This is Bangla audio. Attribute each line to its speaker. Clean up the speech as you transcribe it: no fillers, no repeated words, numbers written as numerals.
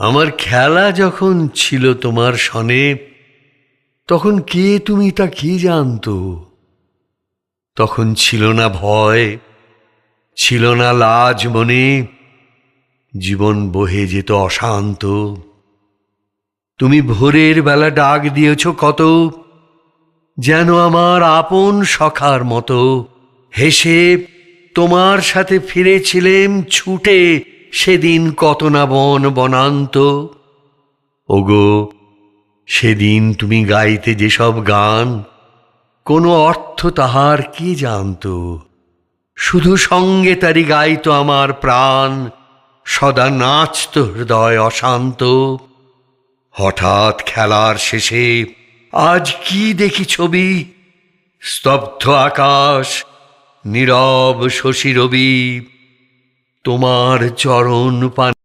Speaker 1: আমার খেলা যখন ছিল তোমার সনে, তখন কে তুমি তা কি জানতো? তখন ছিল না ভয়, ছিল না লাজ মনে, জীবন বহে যেত অশান্ত। তুমি ভোরের বেলা ডাক দিয়েছ কত, যেন আমার আপন সখার মতো। হেসে তোমার সাথে ফিরেছিলেম ছুটে, সেদিন কত না বন বনান্ত। ওগো, সেদিন তুমি গাইতে যেসব গান, কোনো অর্থ তাহার কি জানতো? শুধু সঙ্গে তারি গাইতো আমার প্রাণ, সদা নাচত হৃদয় অশান্ত। হঠাৎ খেলার শেষে আজ কি দেখি ছবি, স্তব্ধ আকাশ, নীরব শশী রবি, তোমার চরণ পানে